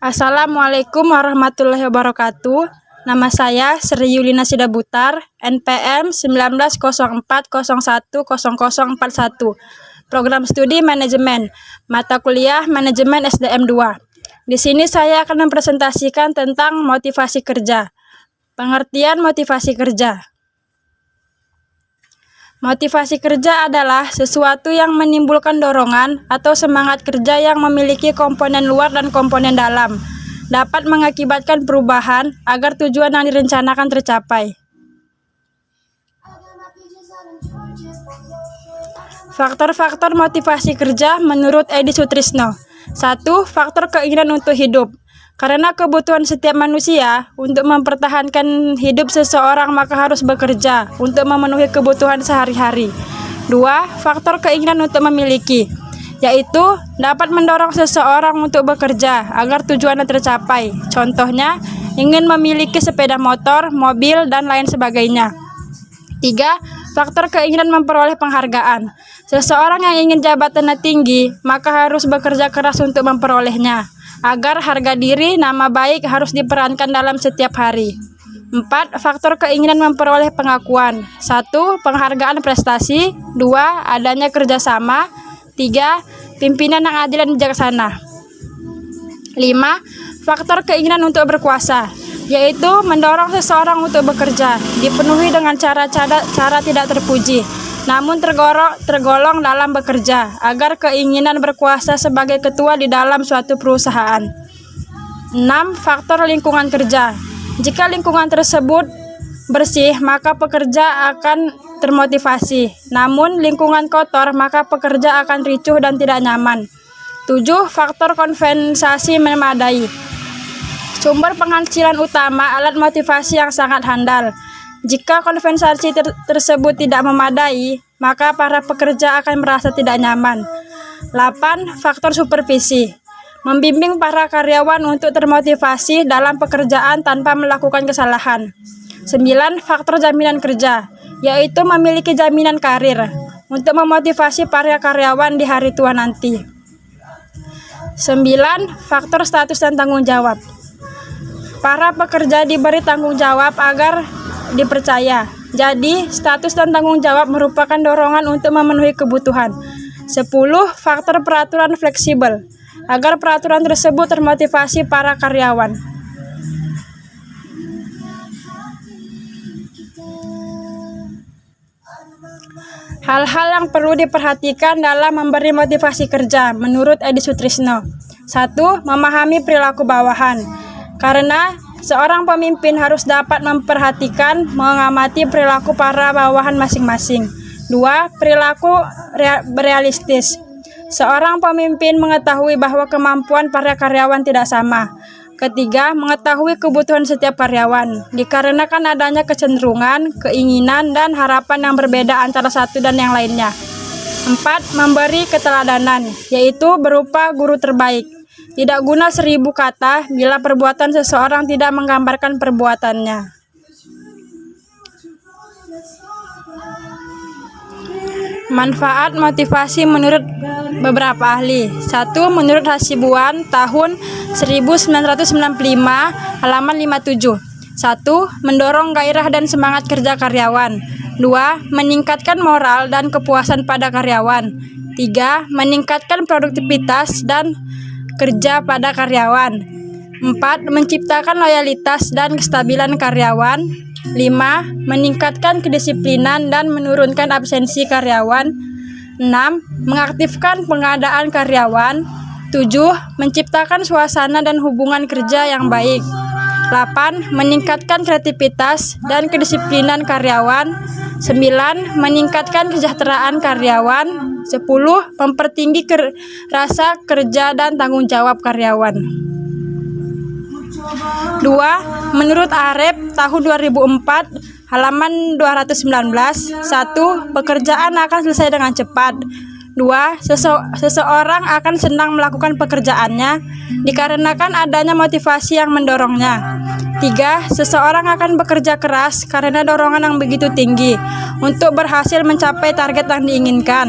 Assalamualaikum warahmatullahi wabarakatuh. Nama saya Sri Yulina Sidabutar, NPM 1904010041, Program Studi Manajemen, Mata Kuliah Manajemen SDM 2. Di sini saya akan mempresentasikan tentang motivasi kerja. Pengertian motivasi kerja. Motivasi kerja adalah sesuatu yang menimbulkan dorongan atau semangat kerja yang memiliki komponen luar dan komponen dalam, dapat mengakibatkan perubahan agar tujuan yang direncanakan tercapai. Faktor-faktor motivasi kerja menurut Edi Sutrisno. 1. Faktor keinginan untuk hidup. Karena kebutuhan setiap manusia untuk mempertahankan hidup seseorang, maka harus bekerja untuk memenuhi kebutuhan sehari-hari. 2. Faktor keinginan untuk memiliki, yaitu dapat mendorong seseorang untuk bekerja agar tujuannya tercapai. Contohnya, ingin memiliki sepeda motor, mobil, dan lain sebagainya. 3. Faktor keinginan memperoleh penghargaan. Seseorang yang ingin jabatannya tinggi, maka harus bekerja keras untuk memperolehnya, agar harga diri, nama baik harus diperankan dalam setiap hari. 4. Faktor keinginan memperoleh pengakuan. 1. Penghargaan prestasi. 2. Adanya kerjasama. 3. Pimpinan yang adil dan bijaksana. 5. Faktor keinginan untuk berkuasa, yaitu mendorong seseorang untuk bekerja, dipenuhi dengan cara tidak terpuji, namun tergolong dalam bekerja, agar keinginan berkuasa sebagai ketua di dalam suatu perusahaan. 6. Faktor lingkungan kerja. Jika lingkungan tersebut bersih, maka pekerja akan termotivasi. Namun lingkungan kotor, maka pekerja akan ricuh dan tidak nyaman. 7. Faktor kompensasi memadai. Sumber penghasilan utama alat motivasi yang sangat handal. Jika kompensasi tersebut tidak memadai, maka para pekerja akan merasa tidak nyaman. 8. Faktor supervisi. Membimbing para karyawan untuk termotivasi dalam pekerjaan tanpa melakukan kesalahan. 9. Faktor jaminan kerja, yaitu memiliki jaminan karir untuk memotivasi para karyawan di hari tua nanti. 9. Faktor status dan tanggung jawab. Para pekerja diberi tanggung jawab agar dipercaya. Jadi, status dan tanggung jawab merupakan dorongan untuk memenuhi kebutuhan. 10. Faktor peraturan fleksibel, agar peraturan tersebut termotivasi para karyawan. Hal-hal yang perlu diperhatikan dalam memberi motivasi kerja menurut Edi Sutrisno. 1. Memahami perilaku bawahan. Karena seorang pemimpin harus dapat memperhatikan, mengamati perilaku para bawahan masing-masing. 2. Perilaku realistis. Seorang pemimpin mengetahui bahwa kemampuan para karyawan tidak sama. 3. Mengetahui kebutuhan setiap karyawan, dikarenakan adanya kecenderungan, keinginan, dan harapan yang berbeda antara satu dan yang lainnya. 4. Memberi keteladanan, yaitu berupa guru terbaik. Tidak guna 1000 kata bila perbuatan seseorang tidak menggambarkan perbuatannya. Manfaat motivasi menurut beberapa ahli. 1. Menurut Hasibuan tahun 1995 halaman 57. 1. Mendorong gairah dan semangat kerja karyawan. 2. Meningkatkan moral dan kepuasan pada karyawan. 3. Meningkatkan produktivitas dan kerja pada karyawan. 4. Menciptakan loyalitas dan kestabilan karyawan. 5. Meningkatkan kedisiplinan dan menurunkan absensi karyawan. 6. Mengaktifkan pengadaan karyawan. 7. Menciptakan suasana dan hubungan kerja yang baik. 8. Meningkatkan kreativitas dan kedisiplinan karyawan. 9. Meningkatkan kesejahteraan karyawan. 10. Mempertinggi rasa kerja dan tanggung jawab karyawan. 2. Menurut Arep tahun 2004 halaman 219. 1. Pekerjaan akan selesai dengan cepat. 2. Seseorang akan senang melakukan pekerjaannya dikarenakan adanya motivasi yang mendorongnya. 3. Seseorang akan bekerja keras karena dorongan yang begitu tinggi untuk berhasil mencapai target yang diinginkan.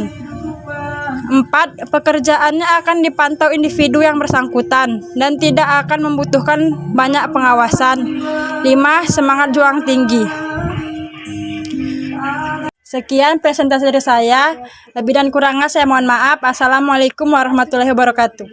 4. Pekerjaannya akan dipantau individu yang bersangkutan dan tidak akan membutuhkan banyak pengawasan. 5. Semangat juang tinggi. Sekian presentasi dari saya. Lebih dan kurangnya saya mohon maaf. Assalamualaikum warahmatullahi wabarakatuh.